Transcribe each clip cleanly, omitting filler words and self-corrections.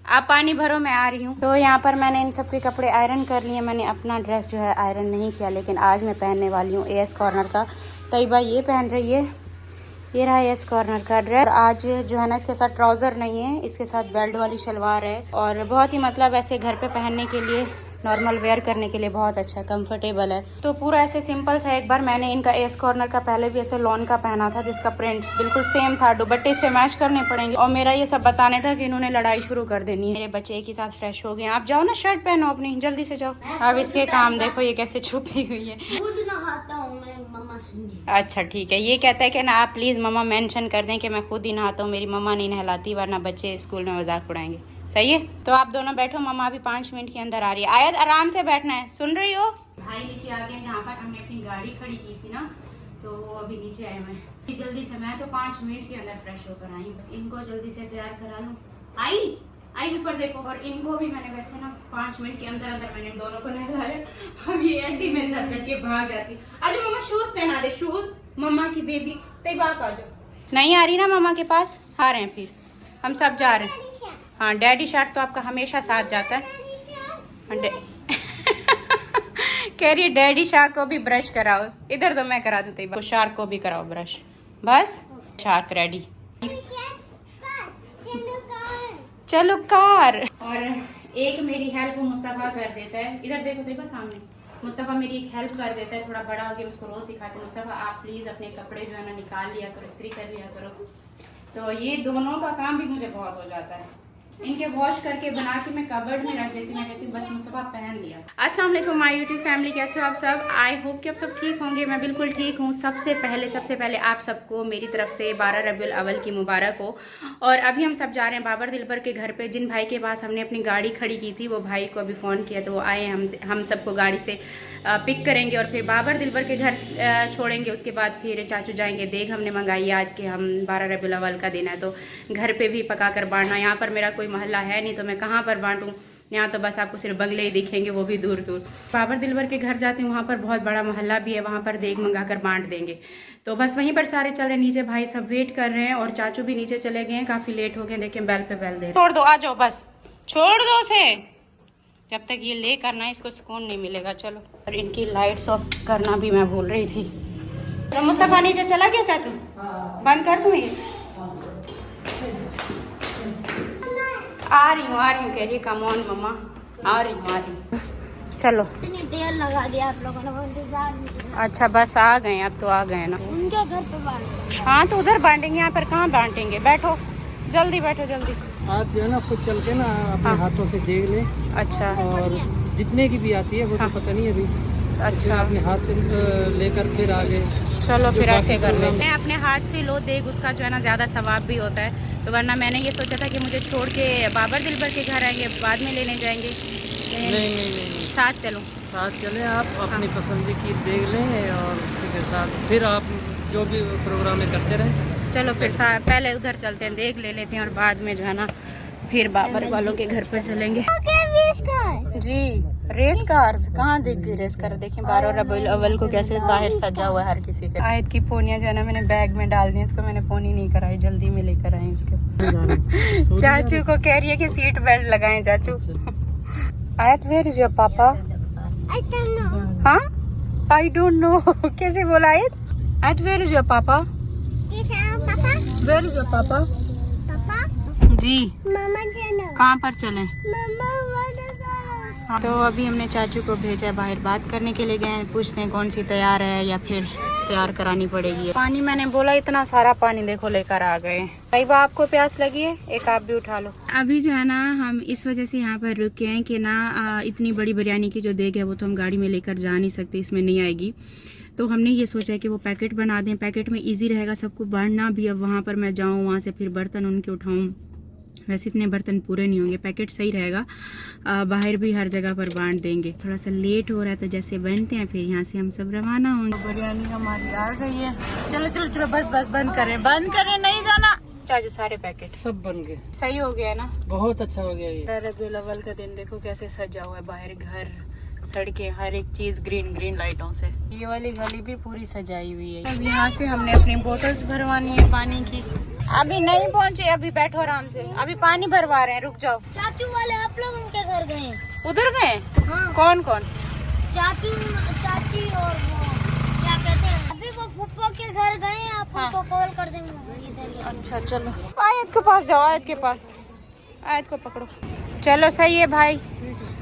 आप पानी भरो, मैं आ रही हूँ। तो यहाँ पर मैंने इन सब के कपड़े आयरन कर लिए। मैंने अपना ड्रेस जो है आयरन नहीं किया, लेकिन आज मैं पहनने वाली हूँ एस कॉर्नर का। तैयबा ये पहन रही है, ये रहा एस कॉर्नर का ड्रेस। आज जो है ना इसके साथ ट्राउज़र नहीं है, इसके साथ बेल्ट वाली शलवार है और बहुत ही मतलब ऐसे घर पे पहनने के लिए, नॉर्मल वेयर करने के लिए बहुत अच्छा कंफर्टेबल है। तो पूरा ऐसे सिंपल सा। एक बार मैंने इनका एस कॉर्नर का पहले भी ऐसे लॉन का पहना था, जिसका प्रिंट बिल्कुल सेम था। दुपट्टे से मैच करने पड़ेंगे। और मेरा ये सब बताने था कि इन्होंने लड़ाई शुरू कर देनी है। मेरे बच्चे एक ही साथ फ्रेश हो गए। आप जाओ ना, शर्ट पहनो अपनी, जल्दी से जाओ। अब इसके काम देखो, ये कैसे छुपी हुई है। खुद नहाता हूँ मैं, मम्मा की। अच्छा ठीक है। ये कहता है कि ना आप प्लीज मम्मा मेंशन कर दें कि मैं खुद ही नहाता हूँ, मेरी मम्मा नहीं नहलाती, वरना बच्चे स्कूल में मजाक उड़ाएंगे। सही है, तो आप दोनों बैठो, मम्मा अभी 5 मिनट के अंदर आ रही है। आयत आराम से बैठना है, सुन रही हो? भाई नीचे आ गए, जहाँ पर हमने अपनी गाड़ी खड़ी की थी ना, तो वो अभी नीचे आए हुए हैं। जल्दी से, मैं तो 5 मिनट के अंदर फ्रेश होकर आई हूँ। इनको जल्दी से तैयार करा लूँ। आई ऊपर देखो। और इनको भी मैंने वैसे ना 5 मिनट के अंदर अंदर मैंने दोनों को नहलाया। अब ये ऐसे ही मेरे साथ करके भाग जाती। आज मम्मा शूज पहना दे, शूज मम्मा की बेबी। तैयबा आ जाओ। नहीं आ रही ना मम्मा के पास? आ रहे हैं, फिर हम सब जा रहे हैं। हाँ, डैडी शार्ट तो आपका हमेशा साथ जाता है। कह रही है डैडी शार्क को भी ब्रश कराओ। इधर तो मैं करा दूँ, तैयबा शार्क को भी कराओ ब्रश। बस शार्क रेडी। चलो कार। और एक मेरी हेल्प मुस्तफा कर देता है। इधर देखो, देखो सामने मुस्तफा मेरी एक हेल्प कर देता है। थोड़ा बड़ा हो गया, उसको रोज सिखाती हूँ, मुस्तफा आप प्लीज अपने कपड़े जो है ना निकाल लिया करो, इस्त्री कर लिया करो। तो ये दोनों का काम भी मुझे बहुत हो जाता है। इनके वॉश करके बना के मैं कबर्ड में रख देती हूँ। मैं कहती हूँ बस मुस्तफा पहन लिया। अस्सलाम वालेकुम माय यूट्यूब फैमिली, कैसे हो आप सब? आई होप कि आप सब ठीक होंगे। मैं बिल्कुल ठीक हूँ। सबसे पहले आप सबको मेरी तरफ से 12 रबीउल अव्वल की मुबारक हो। और अभी हम सब जा रहे हैं बाबर दिलबर के घर पे। जिन भाई के पास हमने अपनी गाड़ी खड़ी की थी, वो भाई को अभी फ़ोन किया तो वो आए। हम सबको गाड़ी से पिक करेंगे और फिर बाबर दिलबर के घर छोड़ेंगे। उसके बाद फिर चाचू जाएंगे। देग हमने मंगाई है आज के, हम 12 रबीउल अव्वल का दिन है तो घर पे भी पका कर बांटना। यहाँ पर मेरा कोई मोहल्ला है नहीं, तो मैं कहाँ पर बांटूँ। यहाँ तो बस आपको सिर्फ बंगले ही दिखेंगे, वो भी दूर दूर। बाबर दिलबर के घर जाती हूँ, वहाँ पर बहुत बड़ा मोहल्ला भी है, वहाँ पर देग मंगा कर बांट देंगे। तो बस वहीं पर सारे चल रहे। नीचे भाई सब वेट कर रहे हैं और चाचू भी नीचे चले गए हैं, काफ़ी लेट हो गए। देखिए बेल पे बेल दे। छोड़ दो, आ जाओ, बस छोड़ दो उसे। जब तक ये ले करना है, इसको सुकून नहीं मिलेगा। चलो। और इनकी लाइट्स ऑफ करना भी मैं भूल रही थी। तो मुस्तफा नीचे चला गया चाचू? बंद कर दूँ ये? आ रही हूँ कह रही कम ऑन मम्मा, आ रही हूँ। चलो। इतनी देर लगा दिया आप लोगों ने, इंतजार। अच्छा बस आ गए, अब तो आ गए ना। उनके घर पे बांट। हाँ तो उधर बांटेंगे, यहाँ पर कहाँ बांटेंगे। बैठो जल्दी, बैठो जल्दी। आप जो है ना खुद चल के ना अपने हाथों से देख ले। अच्छा। और जितने की भी आती है वो तो पता नहीं अभी। अच्छा, अपने हाथ से लेकर फिर आगे। चलो फिर ऐसे कर लेंगे। मैं अपने हाथ से लो देग, उसका जो है ना ज़्यादा सवाब भी होता है। तो वरना मैंने ये सोचा था कि मुझे छोड़ के बाबर दिलबर के घर आएंगे, बाद में लेने जाएंगे। नहीं, साथ चलो। साथ चले आप, अपनी पसंद की देख लें और उसी के साथ फिर आप जो भी प्रोग्राम में करते रहें। चलो फिर पहले उधर चलते हैं, देख ले लेते हैं और बाद में जो है ना फिर बाबर वालों के घर पर चलेंगे। जी रेस कार्स कहाँ दिख गई? रेस कार देखिए 12 रबीउल अव्वल को कैसे बाहर सजा हुआ है हर किसी के। आयत की पोनियां जो है ना मैंने बैग में डाल दी, इसको मैंने पोनी नहीं कराई, जल्दी में लेकर आई इसके। चाचू को कह रही है कि सीट बेल्ट लगाएं चाचू। आयत वेयर इज योर पापा? हाँ आई डोंट नो। कैसे बोला आयत? आयत वेयर इज योर पापा? वेयर इज योर पापा? जी कहाँ पर चलें? तो अभी हमने चाचू को भेजा है बाहर, बात करने के लिए गए हैं। पूछते हैं कौन सी तैयार है या फिर तैयार करानी पड़ेगी। पानी मैंने बोला इतना सारा पानी देखो लेकर आ गए। भाई आपको प्यास लगी है, एक आप भी उठा लो। अभी जो है ना हम इस वजह से यहाँ पर रुके हैं कि ना इतनी बड़ी बिरयानी की जो देग है वो तो हम गाड़ी में लेकर जा नहीं सकते, इसमें नहीं आएगी। तो हमने ये सोचा है कि वो पैकेट बना दें, पैकेट में ईजी रहेगा सबको बांटना भी। अब वहाँ पर मैं जाऊँ, वहाँ से फिर बर्तन उनके उठाऊँ, वैसे इतने बर्तन पूरे नहीं होंगे, पैकेट सही रहेगा। बाहर भी हर जगह पर बांट देंगे। थोड़ा सा लेट हो रहा है तो जैसे बनते हैं फिर यहाँ से हम सब रवाना होंगे। बिरयानी हमारी आ गई है। चलो चलो चलो, बस बस बंद करें नहीं जाना। चाचू सारे पैकेट सब बन गए, सही हो गया ना? बहुत अच्छा हो गया ये। रबीउल अव्वल का दिन देखो कैसे सजा हुआ है, बाहर घर, सड़कें, हर एक चीज ग्रीन ग्रीन लाइटों से। ये वाली गली भी पूरी सजाई हुई है। अब यहाँ से हमने अपनी बोतल्स भरवानी है पानी की। अभी नहीं पहुँचे, अभी बैठो आराम से, अभी पानी भरवा रहे हैं, रुक जाओ। चाचू वाले आप लोग उनके घर गए? उधर गए? हाँ। कौन कौन? चाचू, चाची और वो क्या कहते हैं, अभी वो फुप्पो के घर गए, आप उनको कॉल कर देंगे इधर। अच्छा चलो, आयत के पास जाओ, आयत के पास, आयत को पकड़ो। चलो सही है भाई।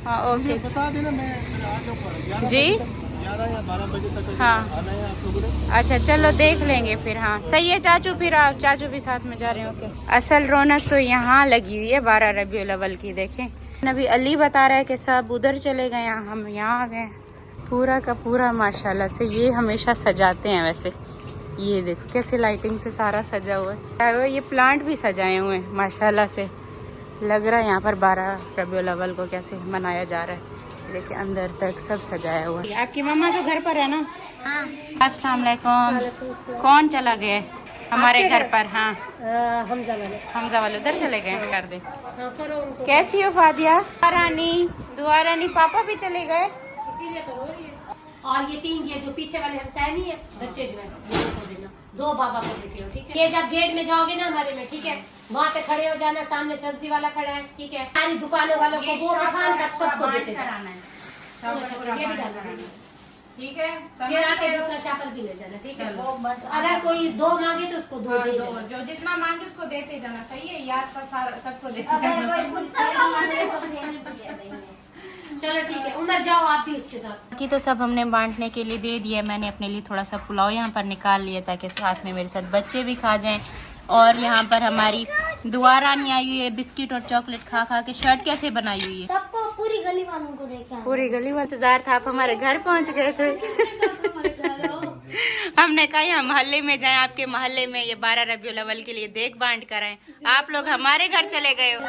हाँ ओके बता देना, मैं आ जाऊंगा जी। 11 या 12 बजे तक हाँ आना है आप लोगों ने। अच्छा चलो देख लेंगे फिर। हाँ सही है चाचू, फिर आप चाचू भी साथ में जा रहे हो। ओके। असल रौनक तो यहाँ लगी हुई है 12 रबीउल अव्वल की। देखें अभी अली बता रहा है कि सब उधर चले गए, हम यहाँ आ गए। पूरा का पूरा माशाल्लाह से ये हमेशा सजाते हैं। वैसे ये देखो कैसे लाइटिंग से सारा सजा हुआ है। ये प्लांट भी सजाए हुए हैं माशाल्लाह से। लग रहा है यहाँ पर 12 रबीउल अव्वल को कैसे मनाया जा रहा है। देखिए अंदर तक सब सजाया हुआ है। आपकी मम्मा तो घर पर है ना? हाँ। अस्सलाम वालेकुम। कौन चला गया हमारे घर पर? हाँ हमजा वाले उधर चले गए। कर दे। कैसी हो फादिया? दुआ रानी पापा भी चले गए, इसीलिए तो रो रही है। और ये 3 ये जो पीछे वाले हमसाए नहीं है बच्चे जो है ये को देना, 2 बाबा को देते हो, ठीक है? ये जब गेट में जाओगे ना हमारे में, ठीक है, वहाँ पे खड़े हो जाना, सामने सब्जी वाला खड़ा है, ठीक है, सारी दुकानों वालों को वो मकान तक सबको देते जाना है, ये भी डालना है, ठीक है? फिर आके दूसरा शाफल भी ले जाना, ठीक है? अगर कोई 2 मांगे तो उसको 2 दे देना। जो जितना मांगे उसको देते जाना, सही है? ये आसपास सबको देते अगर जाना। कोई मुस्तफा मांगे तो देने पर दे देंगे। चलो ठीक है, उमर जाओ आप भी उसके साथ। बाकी तो सब हमने बांटने के लिए दे दिया। मैंने अपने लिए थोड़ा सा पुलाव यहाँ पर निकाल लिया ताकि साथ में मेरे साथ बच्चे भी खा जाएं। और यहाँ पर हमारी दुआ रानी आई हुई है, बिस्किट और चॉकलेट खा खा के शर्ट कैसे बनाई हुई है। सबको पूरी गली वालों को देखा। पूरी गली में इंतजार था, आप हमारे घर पहुँच गए थे। हमने कहा यहाँ मोहल्ले में जाएं, आपके मोहल्ले में ये 12 रबीउल अव्वल के लिए देख बांट कर आए। आप लोग हमारे घर चले गए हो,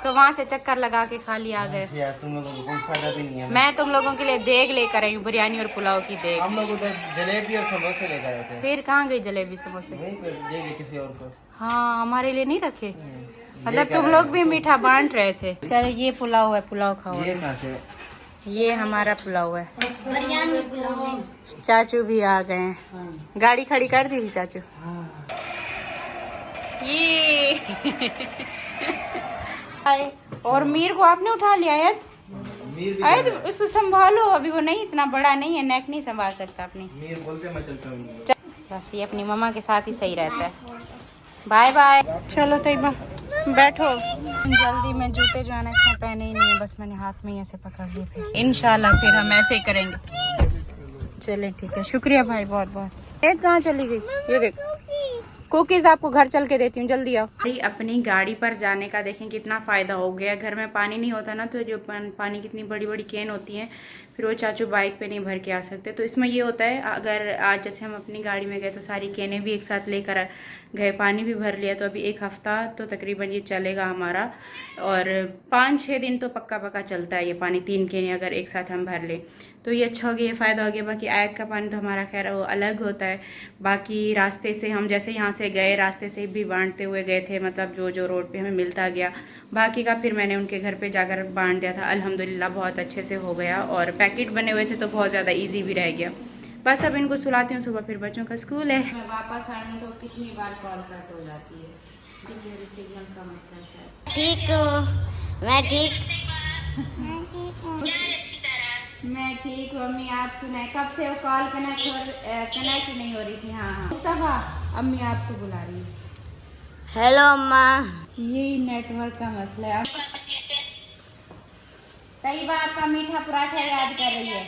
तो वहाँ से चक्कर लगा के खाली आ गए। यार तुम लोगों को कोई फायदा भी नहीं है। मैं तुम लोगों के लिए देग लेकर आई हूँ, बिरयानी और पुलाव की देग। हम लोग उधर जलेबी और समोसे लेकर आए थे। फिर कहाँ गई जलेबी समोसे? वहीं पे दे दे किसी और को। हाँ हमारे लिए नहीं रखे, मतलब तुम लोग भी मीठा बांट रहे थे। चलो ये पुलाव है, पुलाव खाओ। ये कहाँ से? ये हमारा पुलाव है। बिरयानी पुलाव। चाचू भी आ गए हैं, गाड़ी खड़ी कर दी थी चाचू। ये और मीर को आपने उठा लिया है? मीर अरे उसको संभालो, अभी वो नहीं, इतना बड़ा नहीं है, नेक नहीं संभाल सकता अपनी। मीर बोलते मैं चलता हूँ। बस ये अपनी मम्मा के साथ ही सही रहता है। Bye bye. चलो तैयबा बैठो। जल्दी में जूते जो है ना इसमें पहने ही नहीं है, बस मैंने हाथ में ही ऐसे पकड़ लिए। फिर इंशाल्लाह फिर हम ऐसे ही करेंगे। चलें ठीक है, शुक्रिया भाई बहुत बहुत। एक कहाँ चली गई? ये देख कुकीज आपको घर चल के देती हूँ, जल्दी आओ। अपनी गाड़ी पर जाने का देखें कितना फ़ायदा हो गया। घर में पानी नहीं होता ना, तो जो पानी कितनी बड़ी बड़ी कैन होती हैं, फिर वो चाचू बाइक पे नहीं भर के आ सकते। तो इसमें ये होता है, अगर आज जैसे हम अपनी गाड़ी में गए तो सारी कैनें भी एक साथ लेकर गए, पानी भी भर लिया, तो अभी 1 हफ्ता तो तकरीबन ये चलेगा हमारा। और 5-6 दिन तो पक्का पक्का चलता है ये पानी, 3 कैनें अगर एक साथ हम भर ले तो ये अच्छा हो गया, ये फ़ायदा हो गया। बाकी आयत का पानी तो हमारा खैर वो अलग होता है। बाकी रास्ते से हम जैसे यहाँ से गए, रास्ते से भी बांटते हुए गए थे, मतलब जो जो रोड पे हमें मिलता गया। बाकी का फिर मैंने उनके घर पे जाकर बांट दिया था। अल्हम्दुलिल्लाह बहुत अच्छे से हो गया, और पैकेट बने हुए थे तो बहुत ज़्यादा ईजी भी रह गया। बस अब इनको सुलाती हूँ, सुबह फिर बच्चों का स्कूल है। मैं वापस आने तो कितनी बार कॉल कट हो जाती है, सिग्नल का मसला शायद। ठीक हो? मैं ठीक। मैं ठीक हूँ अम्मी, आप सुनाए? कब से वो कॉल कनेक्ट नहीं हो रही थी। हाँ हाँ मुस्तफा, अम्मी आपको बुला रही है। हेलो अम्मा। यही नेटवर्क का मसला है। कई बार आपका मीठा पराठा याद कर रही है।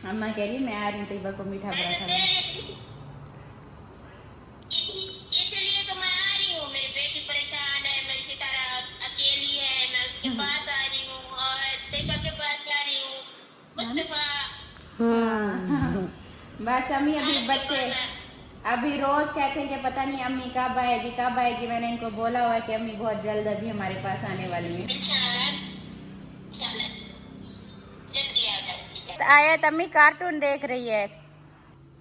अम्मा कह रही मैं आ रही हूँ तैयबा को मीठा पराठा बना। इसलिए तो मैं आ रही हूँ। मेरी बेटी परेशान है, मेरी सितारा अकेली है, मैं उसके पास आ रही हूँ और तैयबा के पास जा रही हूँ। मुस्तफा बस अम्मी अभी बच्चे अभी रोज कहते हैं कि पता नहीं अम्मी कब आएगी कब आएगी। मैंने इनको बोला हुआ है कि अम्मी बहुत जल्द अभी हमारे पास आने वाली है। आयत अम्मी कार्टून देख रही है।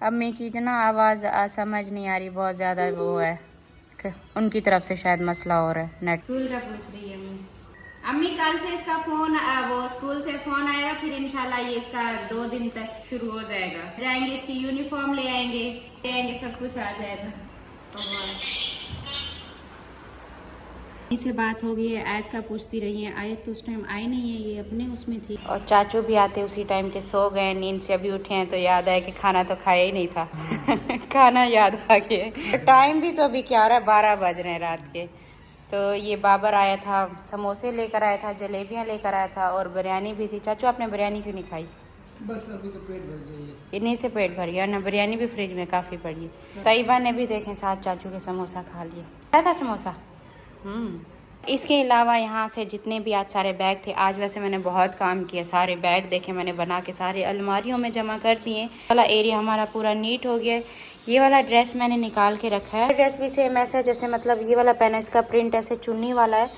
अम्मी की ना आवाज़ समझ नहीं आ रही, बहुत ज़्यादा वो है, उनकी तरफ से शायद मसला हो रहा है नेट। स्कूल का पूछ रही है अम्मी। अम्मी कल से इसका फ़ोन वो वो स्कूल से फोन आएगा, फिर इंशाल्लाह ये इसका 2 दिन तक शुरू हो जाएगा। जाएंगे, इसकी यूनिफॉर्म ले आएंगे, सब कुछ आ जाएगा। से बात हो गई है, आयत का पूछती रही है। आयत तो उस टाइम आई नहीं है, ये अपने उसमें थी। और चाचू भी आते उसी टाइम के सो गए, नींद से अभी उठे हैं तो याद आया कि खाना तो खाया ही नहीं था। खाना याद आ गया। टाइम भी तो अभी क्या हो रहा है, 12 बज रहे हैं रात के। तो ये बाबर आया था, समोसे लेकर आया था, जलेबियाँ लेकर आया था और बिरयानी भी थी। चाचू आपने बिरयानी क्यों नहीं खाई? बस अभी तो पेट भर गया है। इन्हीं से पेट भर गया ना, बिरयानी भी फ्रिज में काफ़ी पड़ी है। तैयबा ने भी देखें साथ चाचू के समोसा खा लिया। क्या था समोसा? इसके अलावा यहाँ से जितने भी आज सारे बैग थे, आज वैसे मैंने बहुत काम किया। सारे बैग देखे मैंने बना के सारे अलमारियों में जमा कर दिए। वाला एरिया हमारा पूरा नीट हो गया। ये वाला ड्रेस मैंने निकाल के रखा है। ड्रेस भी सेम ऐसा जैसे मतलब ये वाला पहना, इसका प्रिंट ऐसे चुन्नी वाला है।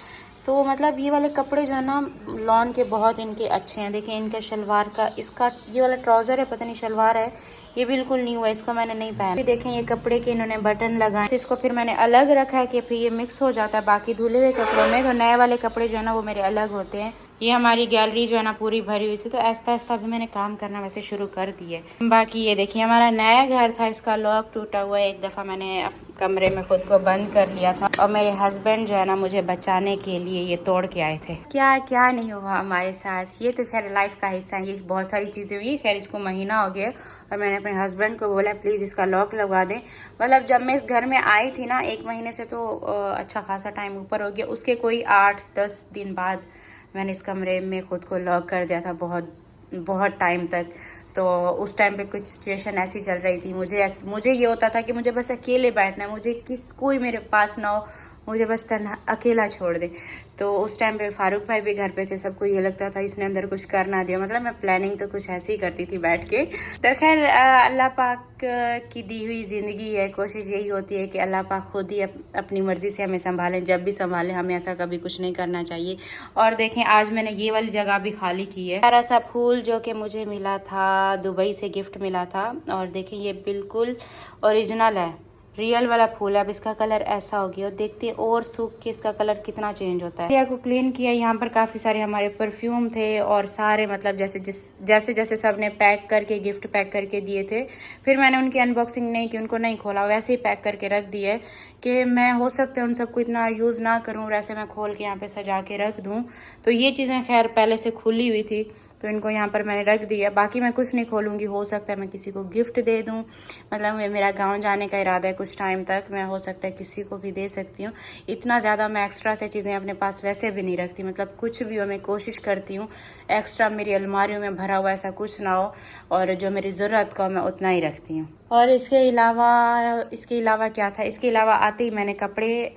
तो मतलब ये वाले कपड़े जो है ना लॉन के बहुत इनके अच्छे हैं। देखिए इनका शलवार का, इसका ये वाला ट्राउज़र है, पता नहीं शलवार है, ये बिल्कुल न्यू है, इसको मैंने नहीं पहना। देखें ये कपड़े के इन्होंने बटन लगाए, इसको फिर मैंने अलग रखा है कि फिर ये मिक्स हो जाता है बाकी धुले हुए कपड़ों में। तो नए वाले कपड़े जो है ना वो मेरे अलग होते हैं। ये हमारी गैलरी जो है ना पूरी भरी हुई थी, तो आहिस्ता आहिस्ता भी मैंने काम करना वैसे शुरू कर दिए। बाकी ये देखिए हमारा नया घर था, इसका लॉक टूटा हुआ है। एक दफ़ा मैंने कमरे में खुद को बंद कर लिया था और मेरे हस्बैंड जो है ना मुझे बचाने के लिए ये तोड़ के आए थे। क्या क्या नहीं हुआ हमारे साथ, ये तो खैर लाइफ का हिस्सा है। ये बहुत सारी चीज़ें हुई, खैर इसको महीना हो गया और मैंने अपने हस्बैंड को बोला प्लीज़ इसका लॉक लगा दें। मतलब जब मैं इस घर में आई थी ना 1 महीने से तो अच्छा खासा टाइम ऊपर हो गया। उसके कोई 8-10 दिन बाद मैंने इस कमरे में खुद को लॉक कर दिया था, बहुत टाइम तक। तो उस टाइम पे कुछ सिचुएशन ऐसी चल रही थी, मुझे ये होता था कि मुझे बस अकेले बैठना है, मुझे कोई मेरे पास ना हो, मुझे बस अकेला छोड़ दे। तो उस टाइम पे फारूक भाई भी घर पे थे, सबको ये लगता था इसने अंदर कुछ कर ना दिया। मतलब मैं प्लानिंग तो कुछ ऐसी ही करती थी बैठ के। तो खैर अल्लाह पाक की दी हुई ज़िंदगी है, कोशिश यही होती है कि अल्लाह पाक खुद ही अपनी मर्ज़ी से हमें संभालें। जब भी संभालें हमें ऐसा कभी कुछ नहीं करना चाहिए। और देखें आज मैंने ये वाली जगह भी खाली की है। प्यारा सा फूल जो कि मुझे मिला था, दुबई से गिफ्ट मिला था। और देखें ये बिल्कुल ओरिजिनल है, रियल वाला फूल है। अब इसका कलर ऐसा हो गया और देखते हैं और सूख के इसका कलर कितना चेंज होता है। एरिया को क्लीन किया, यहाँ पर काफ़ी सारे हमारे परफ्यूम थे और सारे मतलब जैसे सब ने पैक करके गिफ्ट पैक करके दिए थे। फिर मैंने उनकी अनबॉक्सिंग नहीं की, उनको नहीं खोला, वैसे ही पैक करके रख दिए कि मैं हो सकता है उन सबको इतना यूज़ ना करूँ, वैसे मैं खोल के यहाँ पर सजा के रख दूँ। तो ये चीज़ें खैर पहले से खुली हुई थी तो इनको यहाँ पर मैंने रख दिया। बाकी मैं कुछ नहीं खोलूँगी, हो सकता है मैं किसी को गिफ्ट दे दूँ। मतलब मेरा गांव जाने का इरादा है कुछ टाइम तक, मैं हो सकता है किसी को भी दे सकती हूँ। इतना ज़्यादा मैं एक्स्ट्रा से चीज़ें अपने पास वैसे भी नहीं रखती। मतलब कुछ भी हो मैं कोशिश करती हूँ एक्स्ट्रा मेरी अलमारियों में भरा हुआ ऐसा कुछ ना हो, और जो मेरी ज़रूरत का मैं उतना ही रखती हूँ। और इसके अलावा क्या था, इसके अलावा आते ही मैंने कपड़े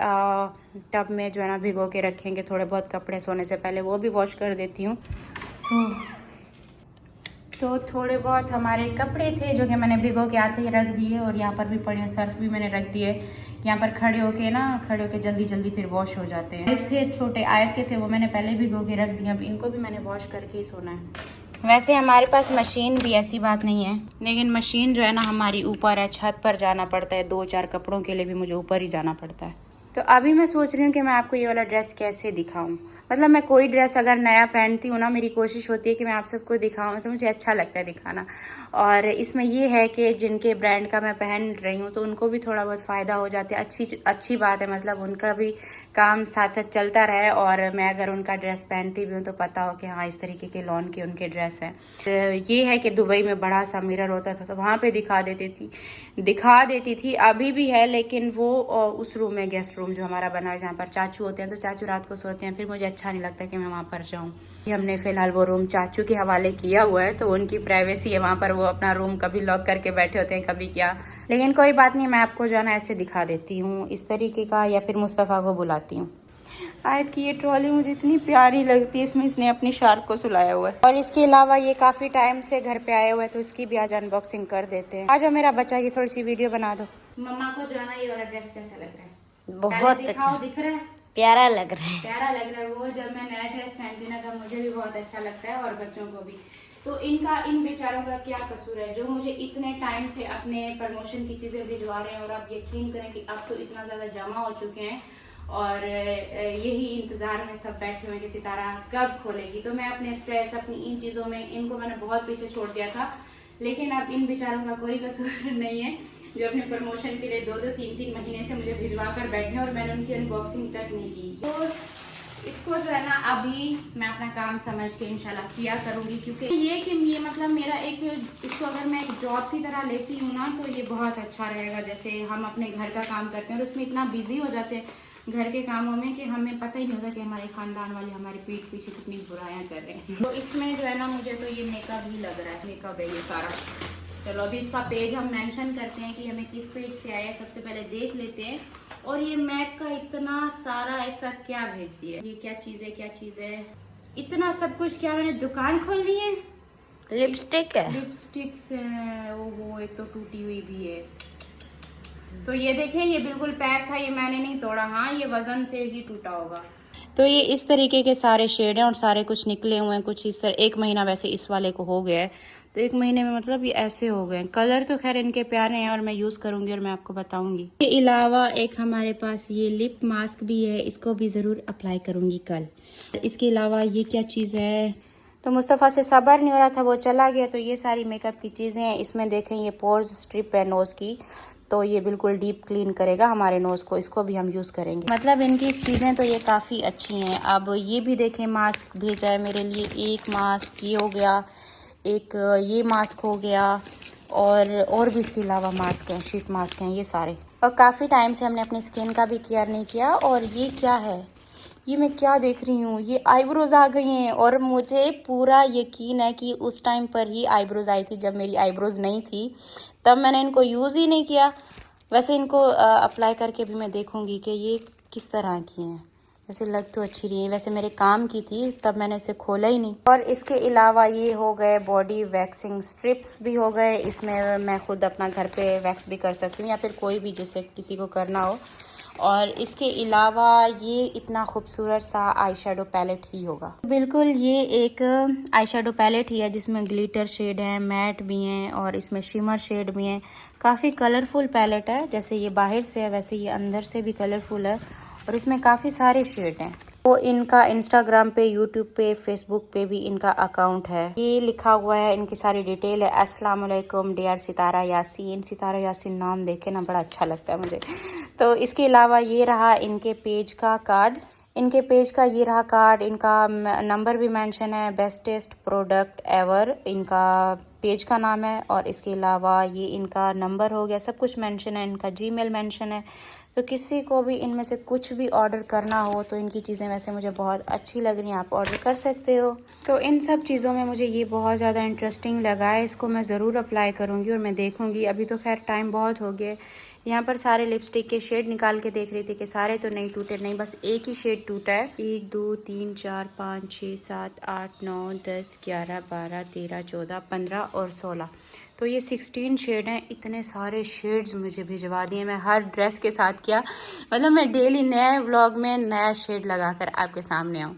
टब में जो है ना भिगो के रखेंगे। थोड़े बहुत कपड़े सोने से पहले वो भी वॉश कर देती हूँ। तो थोड़े बहुत हमारे कपड़े थे जो कि मैंने भिगो के आते ही रख दिए। और यहाँ पर भी पड़े सर्फ भी मैंने रख दिए, यहाँ पर खड़े होके जल्दी फिर वॉश हो जाते हैं। थे छोटे आयत के थे, वो मैंने पहले भिगो के रख दिए, अब इनको भी मैंने वॉश करके ही सोना है। वैसे हमारे पास मशीन भी, ऐसी बात नहीं है, लेकिन मशीन जो है ना हमारी ऊपर है, छत पर जाना पड़ता है। 2-4 कपड़ों के लिए भी मुझे ऊपर ही जाना पड़ता है। तो अभी मैं सोच रही हूँ कि मैं आपको ये वाला ड्रेस कैसे दिखाऊं। मतलब मैं कोई ड्रेस अगर नया पहनती हूँ ना, मेरी कोशिश होती है कि मैं आप सबको दिखाऊं, तो मुझे अच्छा लगता है दिखाना। और इसमें ये है कि जिनके ब्रांड का मैं पहन रही हूँ तो उनको भी थोड़ा बहुत फ़ायदा हो जाता है। अच्छी बात है, मतलब उनका भी काम साथ साथ चलता रहे। और मैं अगर उनका ड्रेस पहनती भी हूँ तो पता हो कि हाँ इस तरीके के लॉन के उनके ड्रेस हैं। ये है कि दुबई में बड़ा सा मिरर होता था तो वहाँ पर दिखा देती थी, अभी भी है, लेकिन वो उस रूम में, गेस्ट रूम जो हमारा बना है जहाँ पर चाचू होते हैं, तो चाचू रात को सोते हैं, फिर मुझे अच्छा नहीं लगता कि मैं वहाँ पर जाऊँ। हमने फ़िलहाल वो रूम चाचू के हवाले किया हुआ है, तो उनकी प्राइवेसी है, वहाँ पर वो अपना रूम कभी लॉक करके बैठे होते हैं, कभी क्या। लेकिन कोई बात नहीं, मैं आपको जो है ना ऐसे दिखा देती हूँ इस तरीके का, या फिर मुस्तफ़ा को बुलाती हूँ। आयत की ये ट्रॉली मुझे इतनी प्यारी लगती है, इसमें इसने अपनी शार्क को सुलाया हुआ है। और इसके अलावा ये काफ़ी टाइम से घर पे आए हुए हैं, तो इसकी भी आज अनबॉक्सिंग कर देते हैं। आज मेरा बच्चा की थोड़ी सी वीडियो बना दो। मम्मा को जो है ना ये वाला ड्रेस कैसा लग रहा है? बहुत अच्छा, दिख रहा है, प्यारा लग रहा है, प्यारा लग रहा है। वो जब मैं नया ड्रेस पहनती ना तब मुझे भी बहुत अच्छा लगता है और बच्चों को भी। तो इन बेचारों का क्या कसूर है जो मुझे इतने टाइम से अपने प्रमोशन की चीज़ें भिजवा रहे हैं। और आप यकीन करें कि अब तो इतना ज़्यादा जमा हो चुके हैं और यही इंतज़ार में सब बैठे हुए कि सितारा कब खोलेगी। तो मैं अपने स्ट्रेस, अपनी इन चीज़ों में, इनको मैंने बहुत पीछे छोड़ दिया था। लेकिन अब इन बेचारों का कोई कसूर नहीं है जो अपने प्रमोशन के लिए 2-2, 3-3 महीने से मुझे भिजवा कर बैठे और मैंने उनकी अनबॉक्सिंग तक नहीं की। तो इसको जो है ना अभी मैं अपना काम समझ के इंशाल्लाह किया करूँगी, क्योंकि ये मतलब मेरा एक, इसको अगर मैं एक जॉब की तरह लेती हूँ ना तो ये बहुत अच्छा रहेगा। जैसे हम अपने घर का काम करते हैं और उसमें इतना बिजी हो जाते हैं घर के कामों में कि हमें पता ही नहीं होता कि हमारे खानदान वाले हमारे पीठ पीछे कितनी बुराइयां कर रहे हैं। तो इसमें जो है ना मुझे तो ये मेकअप ही लग रहा है, मेकअप है ये सारा। चलो अभी इसका पेज हम मेंशन करते हैं कि हमें किस पेज से आया है, सबसे पहले देख लेते हैं। और ये मैक का इतना सारा एक साथ क्या भेज दिया, ये क्या चीज़ है, इतना सब कुछ। क्या मैंने दुकान खोल ली है? लिपस्टिक है, लिपस्टिक्स है, वो एक तो टूटी हुई भी है। तो ये देखें, ये बिल्कुल पैक था, ये मैंने नहीं तोड़ा। हाँ, ये वजन से ही टूटा होगा। तो ये इस तरीके के सारे शेड हैं और सारे कुछ निकले हुए हैं कुछ इस तरह। 1 महीना वैसे इस वाले को हो गया है, तो 1 महीने में मतलब ये ऐसे हो गए हैं। कलर तो खैर इनके प्यारे हैं और मैं यूज़ करूँगी और मैं आपको बताऊँगी। इसके अलावा एक हमारे पास ये लिप मास्क भी है, इसको भी ज़रूर अप्लाई करूँगी कल। इसके अलावा ये क्या चीज़ है, तो मुस्तफ़ा से सब्र नहीं हो रहा था, वो चला गया। तो ये सारी मेकअप की चीज़ें हैं। इसमें देखें ये पोर्स स्ट्रिप है नोज़ की, तो ये बिल्कुल डीप क्लीन करेगा हमारे नोज़ को, इसको भी हम यूज़ करेंगे। मतलब इनकी चीज़ें तो ये काफ़ी अच्छी हैं। अब ये भी देखें मास्क भेजा है मेरे लिए, एक मास्क ये हो गया, एक ये मास्क हो गया, और भी इसके अलावा मास्क हैं, शीट मास्क हैं ये सारे। और काफ़ी टाइम से हमने अपनी स्किन का भी केयर नहीं किया। और ये क्या है, ये मैं क्या देख रही हूँ, ये आईब्रोज आ गई हैं। और मुझे पूरा यकीन है कि उस टाइम पर ही आईब्रोज आई थी जब मेरी आईब्रोज नहीं थी, तब मैंने इनको यूज़ ही नहीं किया। वैसे इनको अप्लाई करके भी मैं देखूँगी कि ये किस तरह की हैं। वैसे लग तो अच्छी रही है, वैसे मेरे काम की थी, तब मैंने इसे खोला ही नहीं। और इसके अलावा ये हो गए बॉडी वैक्सिंग स्ट्रिप्स भी हो गए। इसमें मैं खुद अपना घर पे वैक्स भी कर सकती हूँ या फिर कोई भी जिसे किसी को करना हो। और इसके अलावा ये इतना खूबसूरत सा आई शेडो पैलेट ही होगा। बिल्कुल ये एक आई शेडो पैलेट ही है जिसमें ग्लिटर शेड है, मैट भी हैं और इसमें शिमर शेड भी हैं। काफ़ी कलरफुल पैलेट है, जैसे ये बाहर से है वैसे ये अंदर से भी कलरफुल है और इसमें काफ़ी सारे शेड हैं। तो इनका इंस्टाग्राम पे, यूट्यूब पे, फेसबुक पे भी इनका अकाउंट है। ये लिखा हुआ है, इनकी सारी डिटेल है। अस्सलाम वालेकुम डियर सितारा यासीन। सितारा यासीन नाम देखे ना बड़ा अच्छा लगता है मुझे। तो इसके अलावा ये रहा इनके पेज का कार्ड, इनके पेज का ये रहा कार्ड। इनका नंबर भी मेंशन है, बेस्टेस्ट प्रोडक्ट एवर इनका पेज का नाम है। और इसके अलावा ये इनका नंबर हो गया, सब कुछ मेंशन है। इनका जीमेल मेंशन है। तो किसी को भी इनमें से कुछ भी ऑर्डर करना हो तो इनकी चीज़ें वैसे मुझे बहुत अच्छी लग रही हैं, आप ऑर्डर कर सकते हो। तो इन सब चीज़ों में मुझे ये बहुत ज़्यादा इंटरेस्टिंग लगा है, इसको मैं ज़रूर अप्लाई करूँगी और मैं देखूँगी। अभी तो खैर टाइम बहुत हो गया। यहाँ पर सारे लिपस्टिक के शेड निकाल के देख रही थी कि सारे तो नहीं टूटे, नहीं बस एक ही शेड टूटा है। 1 2 3 4 5 6 7 8 9 10 11 12 13 14 15 और 16, तो ये 16 शेड हैं। इतने सारे शेड्स मुझे भिजवा दिए। मैं हर ड्रेस के साथ क्या मतलब मैं डेली नए व्लॉग में नया शेड लगाकर आपके सामने आऊँ।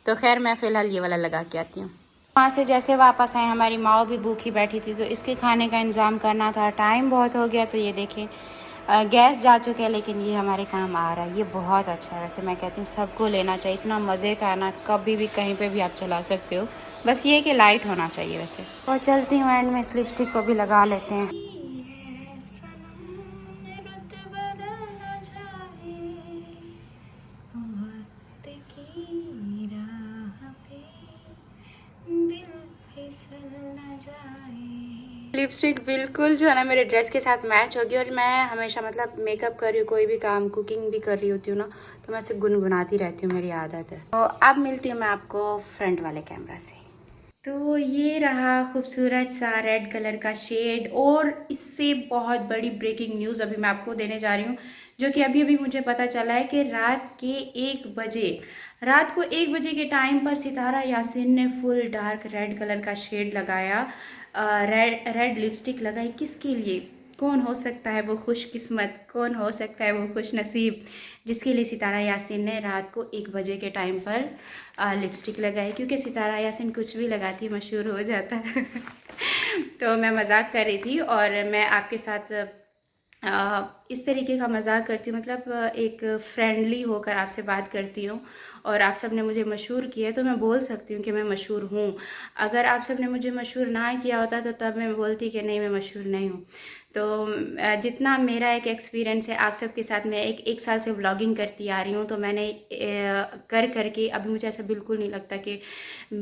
तो खैर मैं फ़िलहाल ये वाला लगा के आती हूँ। वहाँ से जैसे वापस आए, हमारी माँ भी भूखी बैठी थी तो इसके खाने का इंतज़ाम करना था, टाइम बहुत हो गया। तो ये देखें गैस जा चुके हैं लेकिन ये हमारे काम आ रहा है। ये बहुत अच्छा है, वैसे मैं कहती हूँ सबको लेना चाहिए। इतना मज़े का है ना, कभी भी कहीं पे भी आप चला सकते हो, बस ये कि लाइट होना चाहिए वैसे। और चलती हूँ एंड में इस लिपस्टिक को भी लगा लेते हैं। लिपस्टिक बिल्कुल जो है ना मेरे ड्रेस के साथ मैच होगी। और मैं हमेशा मतलब मेकअप कर रही हूँ, कोई भी काम, कुकिंग भी कर रही होती हूँ ना, तो मैं इसे गुनगुनाती रहती हूँ, मेरी आदत है। तो अब मिलती हूँ मैं आपको फ्रंट वाले कैमरा से। तो ये रहा खूबसूरत सा रेड कलर का शेड। और इससे बहुत बड़ी ब्रेकिंग न्यूज़ अभी मैं आपको देने जा रही हूँ, जो कि अभी मुझे पता चला है कि रात को 1 बजे के टाइम पर सितारा यासीन ने फुल डार्क रेड कलर का शेड लगाया, रेड लिपस्टिक लगाई। किसके लिए? कौन हो सकता है वो खुशकिस्मत, कौन हो सकता है वो खुश नसीब जिसके लिए सितारा यासीन ने रात को 1 बजे के टाइम पर लिपस्टिक लगाई। क्योंकि सितारा यासीन कुछ भी लगाती मशहूर हो जाता है। तो मैं मजाक कर रही थी और मैं आपके साथ इस तरीके का मजाक करती हूँ, मतलब एक फ्रेंडली होकर आपसे बात करती हूँ। और आप सब ने मुझे मशहूर किया तो मैं बोल सकती हूँ कि मैं मशहूर हूँ। अगर आप सब ने मुझे मशहूर ना किया होता तो तब मैं बोलती कि नहीं, मैं मशहूर नहीं हूँ। तो जितना मेरा एक एक्सपीरियंस है आप सबके साथ, मैं एक साल से व्लॉगिंग करती आ रही हूँ, तो मैंने करके अभी मुझे ऐसा बिल्कुल नहीं लगता कि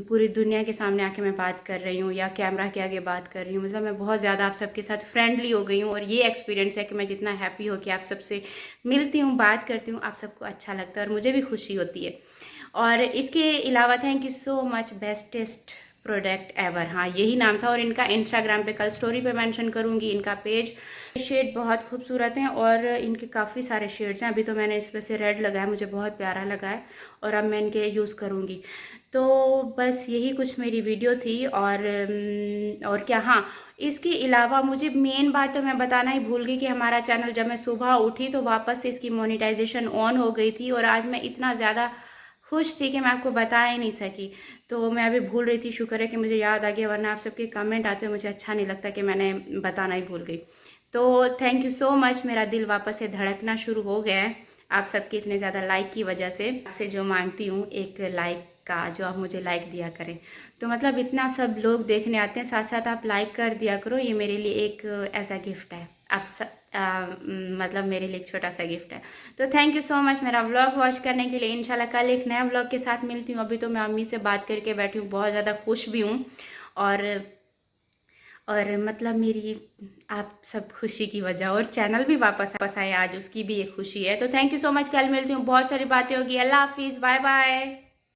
पूरी दुनिया के सामने आके मैं बात कर रही हूँ या कैमरा के आगे बात कर रही हूँ। मतलब मैं बहुत ज़्यादा आप सबके साथ फ्रेंडली हो गई हूँ, और ये एक्सपीरियंस है कि मैं जितना हैप्पी हो कि आप सबसे मिलती हूँ, बात करती हूँ, आप सबको अच्छा लगता है और मुझे भी खुशी होती है। और इसके अलावा thank you so much, bestest product ever, हाँ यही नाम था। और इनका इंस्टाग्राम पे कल स्टोरी पे मेंशन करूँगी इनका पेज। शेड बहुत खूबसूरत हैं और इनके काफ़ी सारे शेड्स हैं। अभी तो मैंने इस पर से रेड लगाया, मुझे बहुत प्यारा लगा है और अब मैं इनके यूज़ करूँगी। तो बस यही कुछ मेरी वीडियो थी। और क्या, हाँ इसके अलावा मुझे मेन बात तो मैं बताना ही भूल गई कि हमारा चैनल जब मैं सुबह उठी तो वापस से इसकी मोनेटाइजेशन ऑन हो गई थी। और आज मैं इतना ज़्यादा खुश थी कि मैं आपको बता ही नहीं सकी। तो मैं अभी भूल रही थी, शुक्र है कि मुझे याद आ गया, वरना आप सबके कमेंट आते हुए मुझे अच्छा नहीं लगता कि मैंने बताना ही भूल गई। तो थैंक यू सो मच, मेरा दिल वापस से धड़कना शुरू हो गया है आप सबके इतने ज़्यादा लाइक की वजह से। आपसे जो मांगती हूँ एक लाइक का, जो आप मुझे लाइक दिया करें। तो मतलब इतना सब लोग देखने आते हैं, साथ साथ आप लाइक कर दिया करो, ये मेरे लिए एक ऐसा गिफ्ट है। आप मतलब मेरे लिए एक छोटा सा गिफ्ट है। तो थैंक यू सो मच मेरा व्लॉग वॉच करने के लिए। इंशाल्लाह कल एक नया व्लॉग के साथ मिलती हूँ। अभी तो मैं अम्मी से बात करके बैठी हूँ, बहुत ज़्यादा खुश भी हूँ। और मतलब मेरी आप सब खुशी की वजह, और चैनल भी वापस आए आज, उसकी भी एक खुशी है। तो थैंक यू सो मच, कल मिलती हूँ, बहुत सारी बातें होगी। अल्लाह हाफिज़, बाय बाय।